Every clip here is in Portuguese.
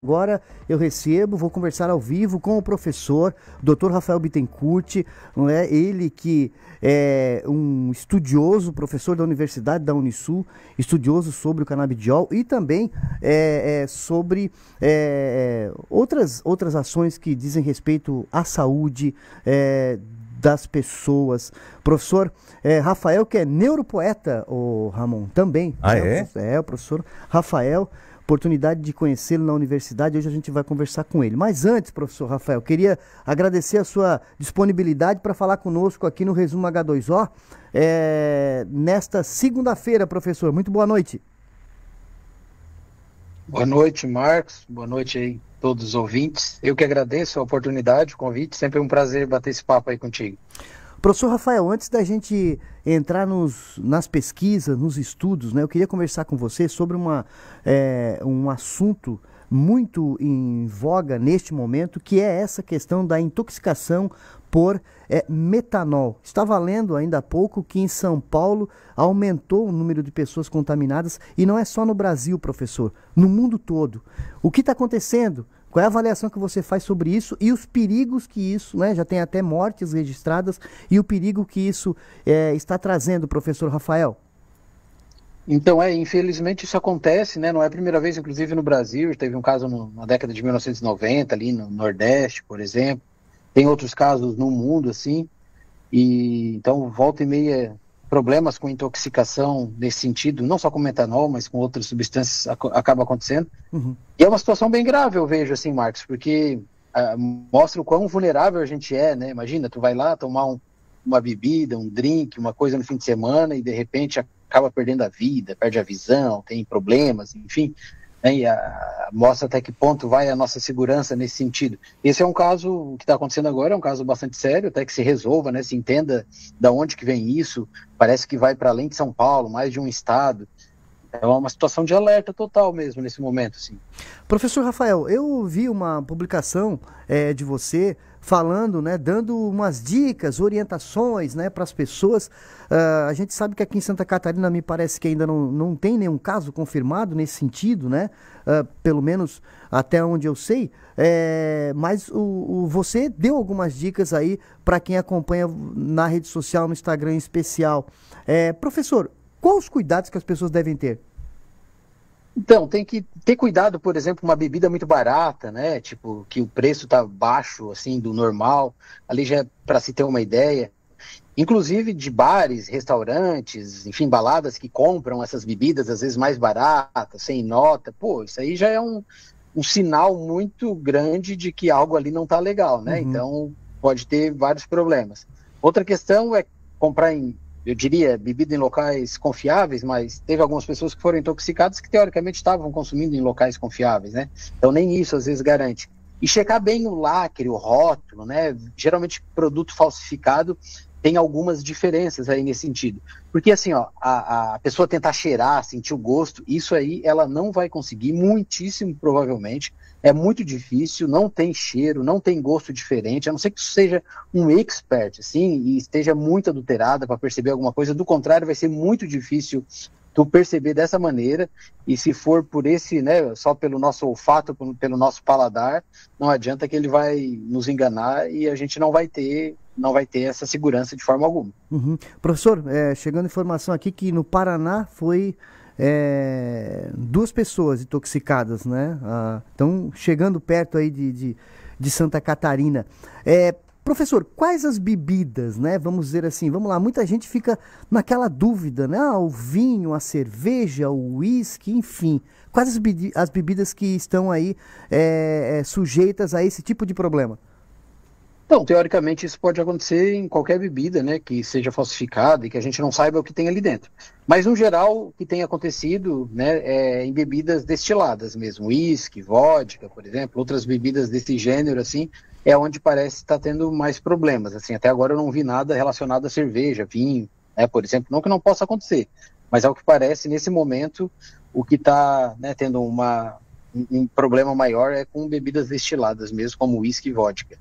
Agora eu vou conversar ao vivo com o professor Dr. Rafael Bittencourt, não é? Ele que é um estudioso, professor da Universidade da Unisul, estudioso sobre o canabidiol e também sobre outras ações que dizem respeito à saúde das pessoas. Professor Rafael, que é neuropoeta, o Ramon, também. Ah, é? O professor Rafael. Oportunidade de conhecê-lo na universidade, hoje a gente vai conversar com ele. Mas antes, professor Rafael, queria agradecer a sua disponibilidade para falar conosco aqui no Resumo H2O, nesta segunda-feira, professor. Muito boa noite. Boa noite, Marcos. Boa noite aí a todos os ouvintes. Eu que agradeço a oportunidade, o convite. Sempre é um prazer bater esse papo aí contigo. Professor Rafael, antes da gente entrar nas pesquisas, nos estudos, né, eu queria conversar com você sobre um assunto muito em voga neste momento, que é essa questão da intoxicação por metanol. Estava lendo ainda há pouco que em São Paulo aumentou o número de pessoas contaminadas, e não é só no Brasil, professor, no mundo todo. O que está acontecendo? Qual é a avaliação que você faz sobre isso e os perigos que isso, né, já tem até mortes registradas, e o perigo que isso está trazendo, professor Rafael? Então, infelizmente isso acontece, né? Não é a primeira vez, inclusive no Brasil. Teve um caso na década de 1990, ali no Nordeste, por exemplo. Tem outros casos no mundo, assim. E então, volta e meia, problemas com intoxicação nesse sentido, não só com metanol, mas com outras substâncias acaba acontecendo. Uhum. E é uma situação bem grave, eu vejo, assim, Marcos, porque mostra o quão vulnerável a gente é, né? Imagina, tu vai lá tomar uma bebida, um drink, uma coisa no fim de semana e de repente acaba perdendo a vida, perde a visão, tem problemas, enfim, né? E mostra até que ponto vai a nossa segurança nesse sentido. Esse é um caso, o que está acontecendo agora é um caso bastante sério, até que se resolva, né? Se entenda da onde que vem isso. Parece que vai para além de São Paulo, mais de um estado. É uma situação de alerta total mesmo nesse momento, assim. Professor Rafael, eu vi uma publicação de você falando, né, dando umas dicas, orientações, né, para as pessoas. A gente sabe que aqui em Santa Catarina me parece que ainda não tem nenhum caso confirmado nesse sentido, né, pelo menos até onde eu sei, mas você deu algumas dicas aí para quem acompanha na rede social, no Instagram em especial. Professor, quais os cuidados que as pessoas devem ter? Então, tem que ter cuidado, por exemplo, uma bebida muito barata, né? Tipo, que o preço está baixo, assim, do normal. Ali já é para se ter uma ideia. Inclusive de bares, restaurantes, enfim, baladas que compram essas bebidas, às vezes mais baratas, sem nota. Pô, isso aí já é um sinal muito grande de que algo ali não está legal, né? Uhum. Então, pode ter vários problemas. Outra questão é comprar eu diria, bebida em locais confiáveis, mas teve algumas pessoas que foram intoxicadas que teoricamente estavam consumindo em locais confiáveis, né? Então nem isso às vezes garante. E checar bem o lacre, o rótulo, né? Geralmente produto falsificado tem algumas diferenças aí nesse sentido. Porque assim, ó, a pessoa tentar cheirar, sentir o gosto, isso aí ela não vai conseguir, muitíssimo provavelmente. É muito difícil, não tem cheiro, não tem gosto diferente, a não ser que isso seja um expert, assim, e esteja muito adulterada para perceber alguma coisa. Do contrário, vai ser muito difícil tu perceber dessa maneira, e se for por esse, né, só pelo nosso olfato, pelo nosso paladar, não adianta que ele vai nos enganar e a gente não vai ter essa segurança de forma alguma. Uhum. Professor, chegando informação aqui que no Paraná foi 2 pessoas intoxicadas, né? Estão chegando perto aí de Santa Catarina. Professor, quais as bebidas, né? Vamos dizer assim, vamos lá, muita gente fica naquela dúvida, né? O vinho, a cerveja, o uísque, enfim. Quais as bebidas que estão aí sujeitas a esse tipo de problema? Então, teoricamente, isso pode acontecer em qualquer bebida, né, que seja falsificada e que a gente não saiba o que tem ali dentro. Mas, no geral, o que tem acontecido, né, é em bebidas destiladas mesmo, uísque, vodka, por exemplo, outras bebidas desse gênero, assim, é onde parece estar tendo mais problemas. Assim, até agora eu não vi nada relacionado a cerveja, vinho, né, por exemplo, não que não possa acontecer, mas ao que parece, nesse momento, o que está, né, tendo um problema maior é com bebidas destiladas mesmo, como uísque e vodka.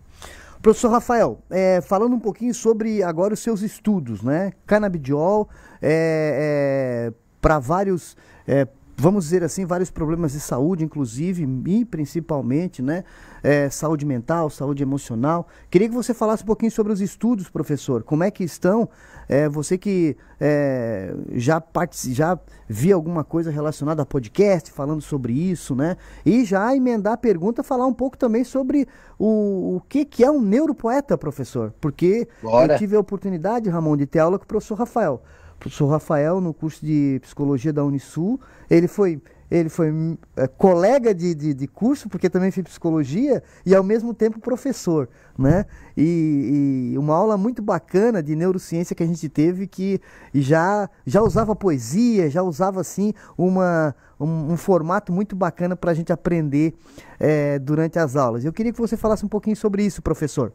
Professor Rafael, falando um pouquinho sobre agora os seus estudos, né? Canabidiol, para vários vamos dizer assim, vários problemas de saúde, inclusive, e principalmente, né, saúde mental, saúde emocional. Queria que você falasse um pouquinho sobre os estudos, professor. Como é que estão? Você que já viu alguma coisa relacionada a podcast, falando sobre isso, né? E já emendar a pergunta, falar um pouco também sobre o que é um neuropoeta, professor. Porque Bora. eu tive a oportunidade, Ramon, de ter aula com o professor Rafael. O professor Rafael, no curso de psicologia da Unisul, ele foi colega de curso, porque também fiz psicologia, e ao mesmo tempo professor, né? E uma aula muito bacana de neurociência que a gente teve, que já usava poesia, já usava assim um formato muito bacana para a gente aprender durante as aulas. Eu queria que você falasse um pouquinho sobre isso, professor.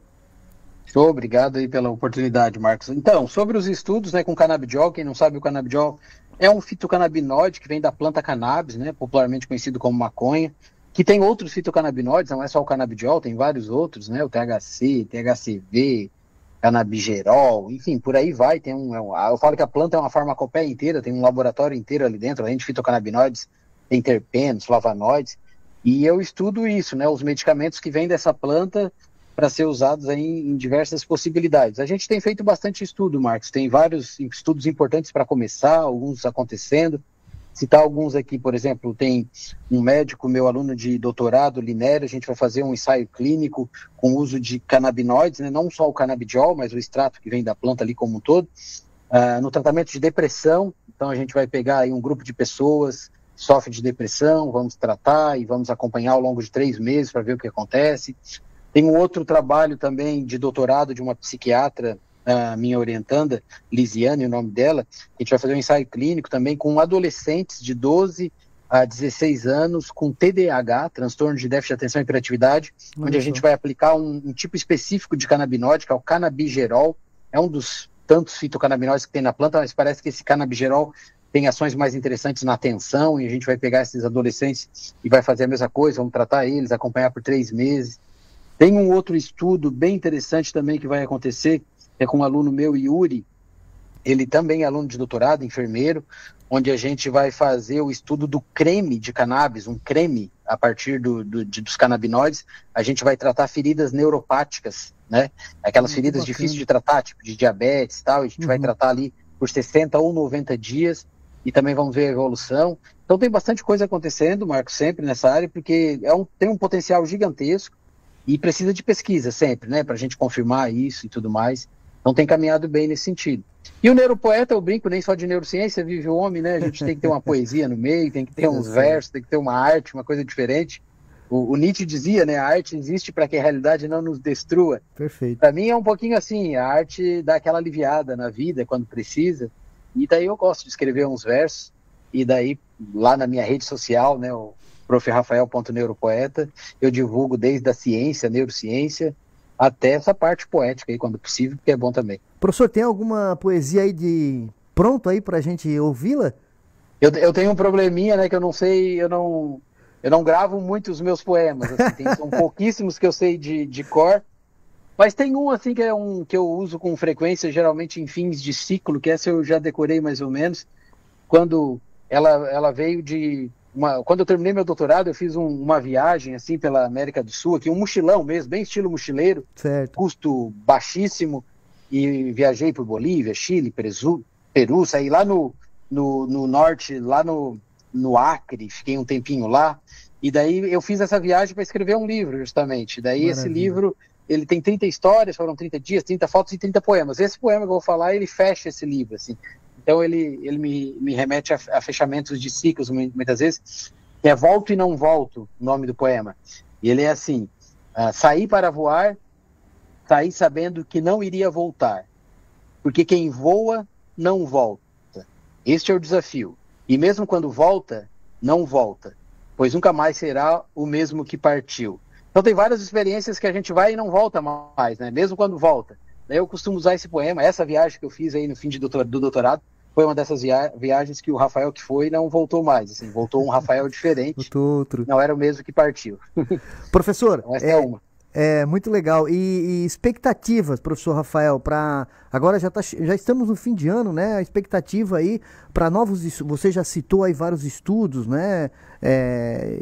Show, obrigado aí pela oportunidade, Marcos. Então, sobre os estudos, né, com canabidiol, quem não sabe, o canabidiol é um fitocannabinoide que vem da planta cannabis, né, popularmente conhecido como maconha, que tem outros fitocannabinoides, não é só o canabidiol, tem vários outros, né, o THC, THCV, canabigerol, enfim, por aí vai. Eu falo que a planta é uma farmacopeia inteira, tem um laboratório inteiro ali dentro, além de fitocannabinoides, tem terpenos, flavonoides, e eu estudo isso, né, os medicamentos que vêm dessa planta para ser usados aí em diversas possibilidades. A gente tem feito bastante estudo, Marcos, tem vários estudos importantes para começar, alguns acontecendo. Citar alguns aqui, por exemplo, tem um médico, meu aluno de doutorado, Linério, a gente vai fazer um ensaio clínico com uso de canabinoides, né? Não só o canabidiol, mas o extrato que vem da planta ali como um todo, no tratamento de depressão. Então a gente vai pegar aí um grupo de pessoas que sofrem de depressão, vamos tratar e vamos acompanhar ao longo de 3 meses para ver o que acontece. Tem um outro trabalho também de doutorado de uma psiquiatra, minha orientanda, Lisiane, o nome dela. A gente vai fazer um ensaio clínico também com adolescentes de 12 a 16 anos com TDAH, transtorno de déficit de atenção e hiperatividade, onde a gente vai aplicar um tipo específico de canabinoide, que é o canabigerol. É um dos tantos fitocannabinoides que tem na planta, mas parece que esse canabigerol tem ações mais interessantes na atenção, e a gente vai pegar esses adolescentes e vai fazer a mesma coisa, vamos tratar eles, acompanhar por 3 meses. Tem um outro estudo bem interessante também que vai acontecer, é com um aluno meu, Yuri, ele também é aluno de doutorado, enfermeiro, onde a gente vai fazer o estudo do creme de cannabis, um creme a partir dos canabinoides. A gente vai tratar feridas neuropáticas, né? Aquelas feridas difíceis de tratar, tipo de diabetes e tal, a gente vai tratar ali por 60 ou 90 dias e também vamos ver a evolução. Então tem bastante coisa acontecendo, Marcos, sempre nessa área, porque tem um potencial gigantesco. E precisa de pesquisa sempre, né, para a gente confirmar isso e tudo mais. Então tem caminhado bem nesse sentido. E o neuropoeta, eu brinco, nem só de neurociência vive o homem, né? A gente tem que ter uma poesia no meio, tem que ter uns versos, tem que ter uma arte, uma coisa diferente. O Nietzsche dizia, né, a arte existe para que a realidade não nos destrua. Perfeito. Para mim é um pouquinho assim, a arte dá aquela aliviada na vida quando precisa. E daí eu gosto de escrever uns versos, e daí lá na minha rede social, né, o profrafael.neuropoeta, eu divulgo desde a ciência, neurociência, até essa parte poética aí, quando possível, porque é bom também. Professor, tem alguma poesia aí pronto aí pra gente ouvi-la? Eu tenho um probleminha, né, que eu não sei, eu não gravo muito os meus poemas, assim, são pouquíssimos que eu sei de cor, mas tem um, assim, que eu uso com frequência, geralmente em fins de ciclo, que essa eu já decorei mais ou menos, quando ela veio quando eu terminei meu doutorado, eu fiz uma viagem assim pela América do Sul, aqui um mochilão mesmo, bem estilo mochileiro, certo. Custo baixíssimo, e viajei por Bolívia, Chile, Peru, saí lá no norte, lá no Acre, fiquei um tempinho lá, e daí eu fiz essa viagem para escrever um livro, justamente. Daí Maravilha. Esse livro, ele tem 30 histórias, foram 30 dias, 30 fotos e 30 poemas. Esse poema que eu vou falar, ele fecha esse livro, assim. Então ele me remete a fechamentos de ciclos, muitas vezes, que é Volto e Não Volto, o nome do poema. E ele é assim: saí para voar, saí sabendo que não iria voltar, porque quem voa não volta. Este é o desafio. E mesmo quando volta, não volta, pois nunca mais será o mesmo que partiu. Então tem várias experiências que a gente vai e não volta mais, né? Mesmo quando volta. Daí eu costumo usar esse poema, essa viagem que eu fiz aí no fim do doutorado, foi uma dessas viagens que o Rafael que foi não voltou mais, assim, voltou um Rafael diferente, voltou outro. Não era o mesmo que partiu. Professor, Então, essa é uma. Muito legal. E expectativas, professor Rafael, para agora já estamos no fim de ano, né? A expectativa aí para você já citou aí vários estudos, né?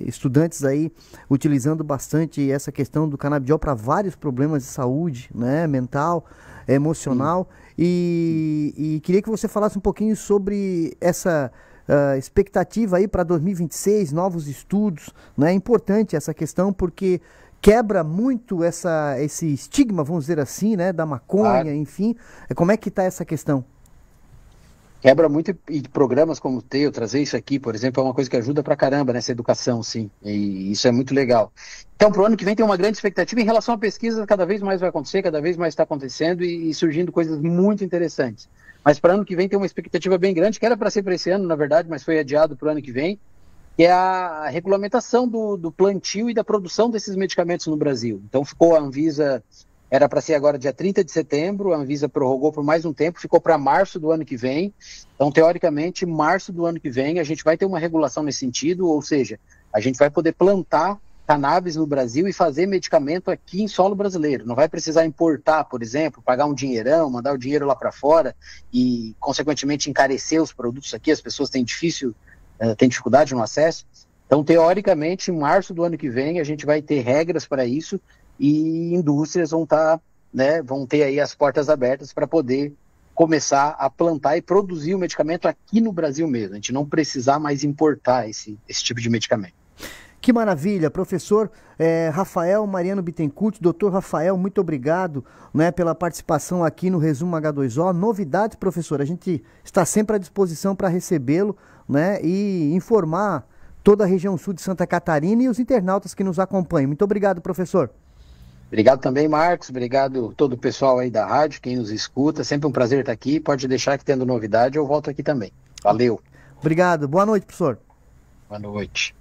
Estudantes aí utilizando bastante essa questão do canabidiol para vários problemas de saúde, né? Mental, emocional. E queria que você falasse um pouquinho sobre essa expectativa aí para 2026, novos estudos, né? É importante essa questão porque quebra muito esse estigma, vamos dizer assim, né, da maconha, enfim. Como é que está essa questão? Quebra muito, e programas como o teu, trazer isso aqui, por exemplo, é uma coisa que ajuda pra caramba nessa educação, sim, e isso é muito legal. Então, pro ano que vem tem uma grande expectativa em relação à pesquisa, cada vez mais vai acontecer, cada vez mais está acontecendo e surgindo coisas muito interessantes. Mas para ano que vem tem uma expectativa bem grande, que era para ser para esse ano, na verdade, mas foi adiado para o ano que vem, que é a regulamentação do plantio e da produção desses medicamentos no Brasil. Então ficou a Anvisa, era para ser agora dia 30 de setembro, a Anvisa prorrogou por mais um tempo, ficou para março do ano que vem. Então, teoricamente, março do ano que vem, a gente vai ter uma regulação nesse sentido, ou seja, a gente vai poder plantar cannabis no Brasil e fazer medicamento aqui em solo brasileiro. Não vai precisar importar, por exemplo, pagar um dinheirão, mandar o dinheiro lá para fora e, consequentemente, encarecer os produtos aqui. As pessoas têm dificuldade no acesso. Então, teoricamente, em março do ano que vem, a gente vai ter regras para isso e indústrias vão ter aí as portas abertas para poder começar a plantar e produzir o medicamento aqui no Brasil mesmo. A gente não precisar mais importar esse tipo de medicamento. Que maravilha, professor Rafael Mariano Bittencourt, doutor Rafael, muito obrigado, né, pela participação aqui no Resumo H2O. Novidades, professor, a gente está sempre à disposição para recebê-lo, né, e informar toda a região sul de Santa Catarina e os internautas que nos acompanham. Muito obrigado, professor. Obrigado também, Marcos, obrigado todo o pessoal aí da rádio, quem nos escuta, sempre um prazer estar aqui, pode deixar que tendo novidade eu volto aqui também. Valeu. Obrigado, boa noite, professor. Boa noite.